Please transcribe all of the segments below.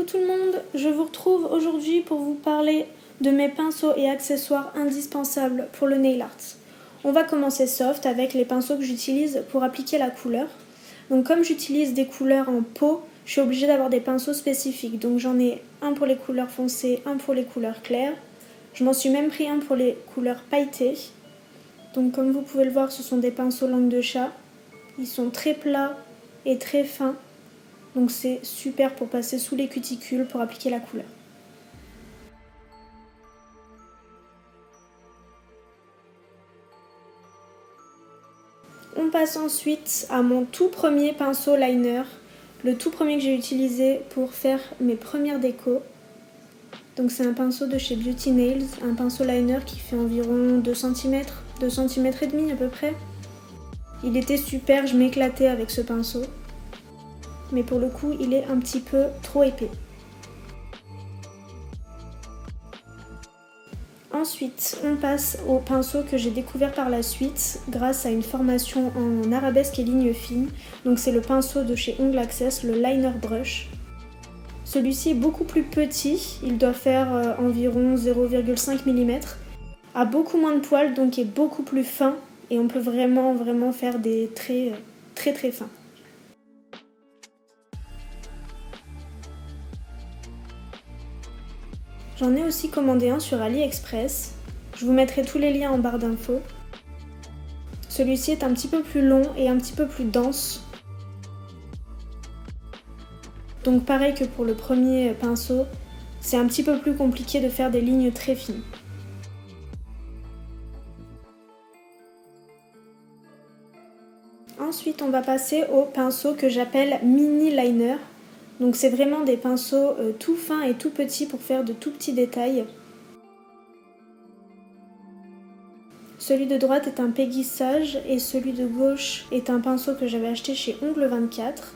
tout le monde, je vous retrouve aujourd'hui pour vous parler de mes pinceaux et accessoires indispensables pour le nail art. On va commencer soft avec les pinceaux que j'utilise pour appliquer la couleur. Donc comme j'utilise des couleurs en pot, je suis obligée d'avoir des pinceaux spécifiques. Donc j'en ai un pour les couleurs foncées, un pour les couleurs claires. Je m'en suis même pris un pour les couleurs pailletées. Donc comme vous pouvez le voir, ce sont des pinceaux langue de chat. Ils sont très plats et très fins. Donc c'est super pour passer sous les cuticules pour appliquer la couleur. On passe ensuite à mon tout premier pinceau liner, le tout premier que j'ai utilisé pour faire mes premières décos. Donc c'est un pinceau de chez Beauty Nails, un pinceau liner qui fait environ 2 cm, 2 cm et demi à peu près. Il était super, je m'éclatais avec ce pinceau. Mais pour le coup, il est un petit peu trop épais. Ensuite, on passe au pinceau que j'ai découvert par la suite grâce à une formation en arabesque et lignes fines. Donc c'est le pinceau de chez Ongle Access, le Liner Brush. Celui-ci est beaucoup plus petit, il doit faire environ 0,5 mm, a beaucoup moins de poils, donc est beaucoup plus fin et on peut vraiment faire des traits très fins. J'en ai aussi commandé un sur AliExpress, je vous mettrai tous les liens en barre d'infos. Celui-ci est un petit peu plus long et un petit peu plus dense. Donc pareil que pour le premier pinceau, c'est un petit peu plus compliqué de faire des lignes très fines. Ensuite, on va passer au pinceau que j'appelle mini liner. Donc c'est vraiment des pinceaux tout fins et tout petits pour faire de tout petits détails. Celui de droite est un Peggy Sage et celui de gauche est un pinceau que j'avais acheté chez Ongle 24.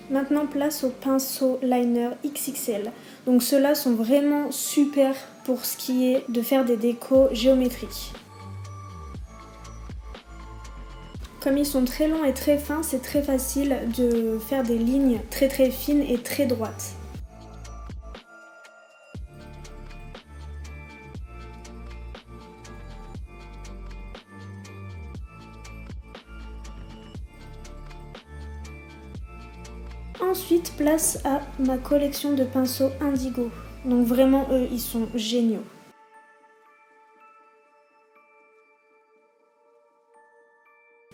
Maintenant place au pinceau liner XXL. Donc ceux-là sont vraiment super pour ce qui est de faire des décos géométriques. Comme ils sont très longs et très fins, c'est très facile de faire des lignes très fines et très droites. Ensuite, place à ma collection de pinceaux indigo. Donc vraiment, eux, ils sont géniaux.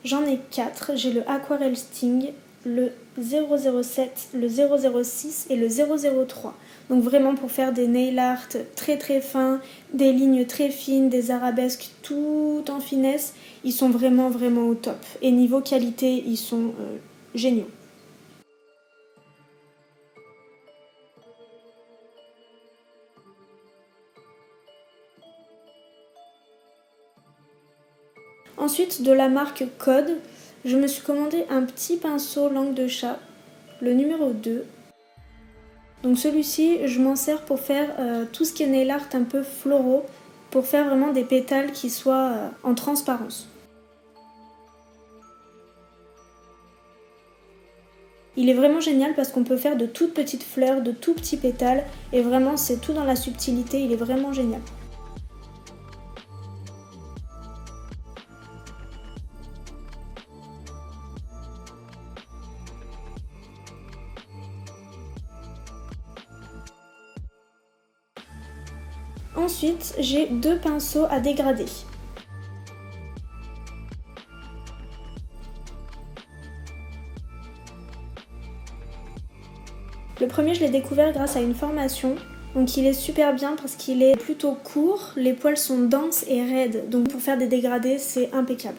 J'en ai 4. J'ai le Aquarelle Sting, le 007, le 006 et le 003. Donc vraiment pour faire des nail art très fins, des lignes très fines, des arabesques tout en finesse, ils sont vraiment au top. Et niveau qualité, ils sont géniaux. Ensuite, de la marque Code, je me suis commandé un petit pinceau langue de chat, le numéro 2. Donc celui-ci, je m'en sers pour faire tout ce qui est nail art un peu floraux, pour faire vraiment des pétales qui soient en transparence. Il est vraiment génial parce qu'on peut faire de toutes petites fleurs, de tout petits pétales, et vraiment c'est tout dans la subtilité, il est vraiment génial. Ensuite, j'ai 2 pinceaux à dégrader. Le premier, je l'ai découvert grâce à une formation. Donc il est super bien parce qu'il est plutôt court, les poils sont denses et raides. Donc pour faire des dégradés, c'est impeccable.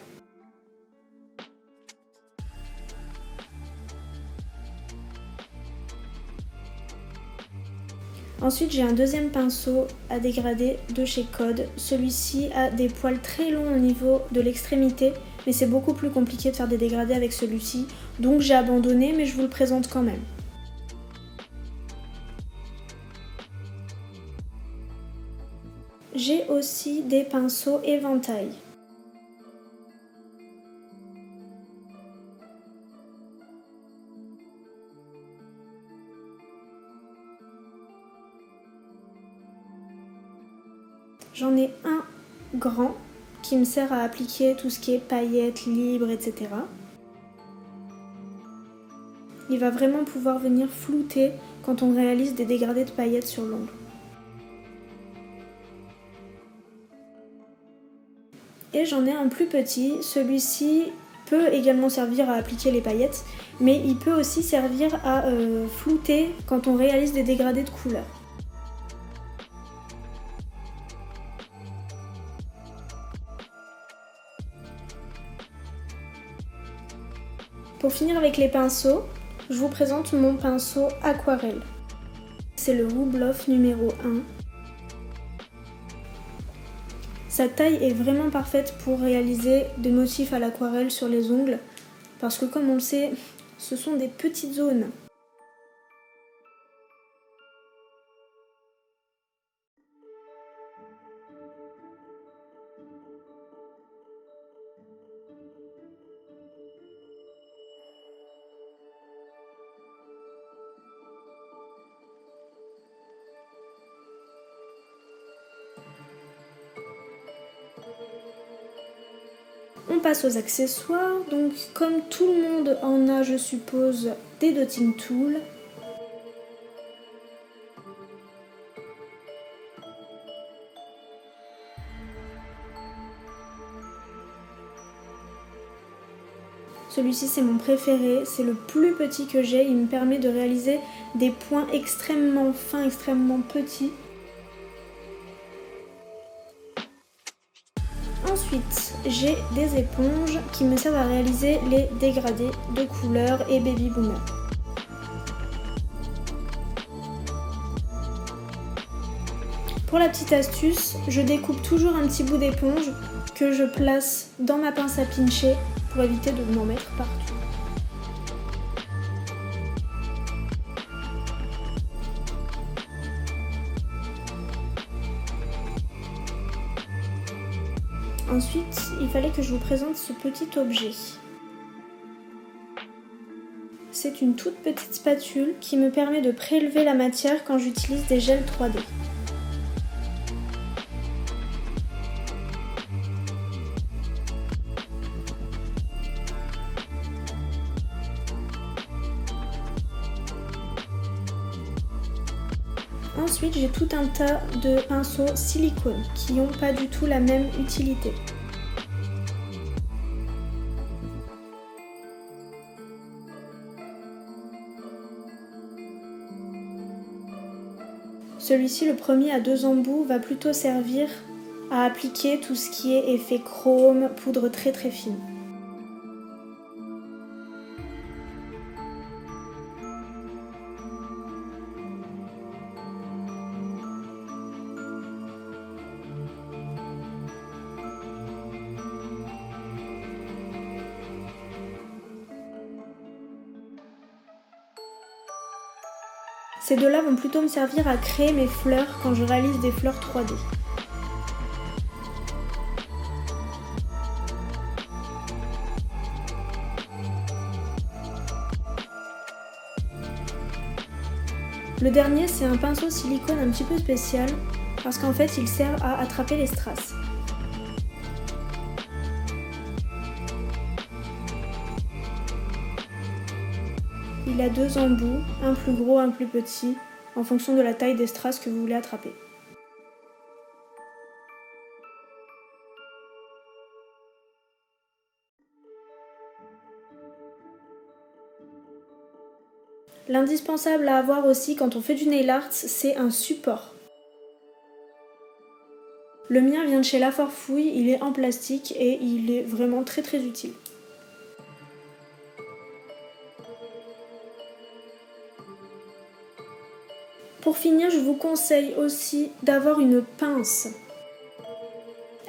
Ensuite, j'ai un deuxième pinceau à dégrader de chez Code. Celui-ci a des poils très longs au niveau de l'extrémité, mais c'est beaucoup plus compliqué de faire des dégradés avec celui-ci. Donc j'ai abandonné, mais je vous le présente quand même. J'ai aussi des pinceaux éventail. J'en ai un grand qui me sert à appliquer tout ce qui est paillettes, libres, etc. Il va vraiment pouvoir venir flouter quand on réalise des dégradés de paillettes sur l'ongle. Et j'en ai un plus petit, celui-ci peut également servir à appliquer les paillettes, mais il peut aussi servir à flouter quand on réalise des dégradés de couleurs. Pour finir avec les pinceaux, je vous présente mon pinceau aquarelle. C'est le Rubloff numéro 1. Sa taille est vraiment parfaite pour réaliser des motifs à l'aquarelle sur les ongles, parce que comme on le sait, ce sont des petites zones. On passe aux accessoires, donc comme tout le monde en a, je suppose, des dotting tools. Celui-ci c'est mon préféré, c'est le plus petit que j'ai, il me permet de réaliser des points extrêmement fins, extrêmement petits. Ensuite, j'ai des éponges qui me servent à réaliser les dégradés de couleur et baby boomer. Pour la petite astuce, je découpe toujours un petit bout d'éponge que je place dans ma pince à pincher pour éviter de m'en mettre partout. Ensuite, il fallait que je vous présente ce petit objet. C'est une toute petite spatule qui me permet de prélever la matière quand j'utilise des gels 3D. Ensuite, j'ai tout un tas de pinceaux silicone qui n'ont pas du tout la même utilité. Celui-ci, le premier à 2 embouts, va plutôt servir à appliquer tout ce qui est effet chrome, poudre très très fine. Ces deux-là vont plutôt me servir à créer mes fleurs quand je réalise des fleurs 3D. Le dernier, c'est un pinceau silicone un petit peu spécial parce qu'en fait, il sert à attraper les strass. Il a 2 embouts, un plus gros, un plus petit, en fonction de la taille des strass que vous voulez attraper. L'indispensable à avoir aussi quand on fait du nail art, c'est un support. Le mien vient de chez Laforfouille, il est en plastique et il est vraiment très très utile. Pour finir, je vous conseille aussi d'avoir une pince.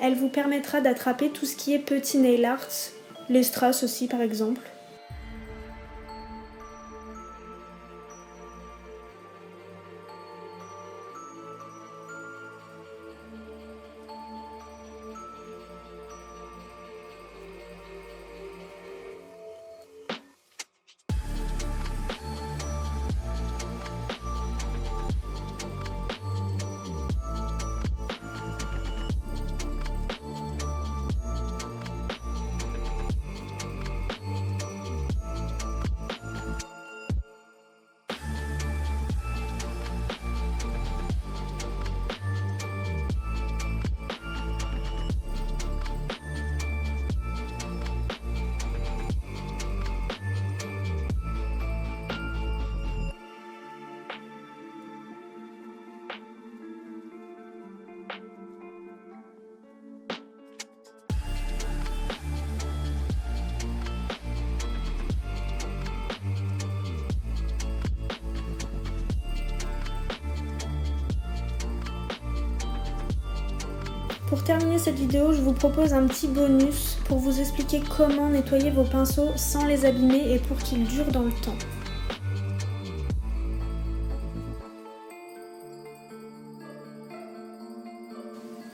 Elle vous permettra d'attraper tout ce qui est petit nail art, les strass aussi par exemple. Pour terminer cette vidéo, je vous propose un petit bonus pour vous expliquer comment nettoyer vos pinceaux sans les abîmer et pour qu'ils durent dans le temps.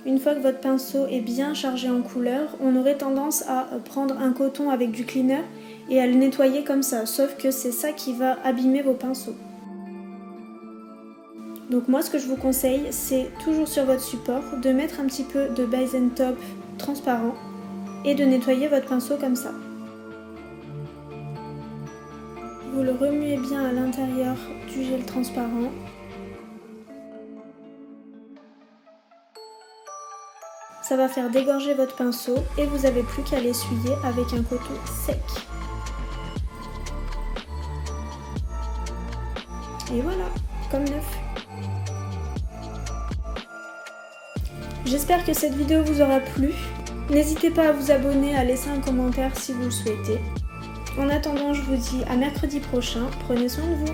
Une fois que votre pinceau est bien chargé en couleur, on aurait tendance à prendre un coton avec du cleaner et à le nettoyer comme ça, sauf que c'est ça qui va abîmer vos pinceaux. Donc moi ce que je vous conseille, c'est toujours sur votre support de mettre un petit peu de base and top transparent et de nettoyer votre pinceau comme ça. Vous le remuez bien à l'intérieur du gel transparent. Ça va faire dégorger votre pinceau et vous n'avez plus qu'à l'essuyer avec un coton sec. Et voilà, comme neuf. J'espère que cette vidéo vous aura plu. N'hésitez pas à vous abonner, à laisser un commentaire si vous le souhaitez. En attendant, je vous dis à mercredi prochain. Prenez soin de vous.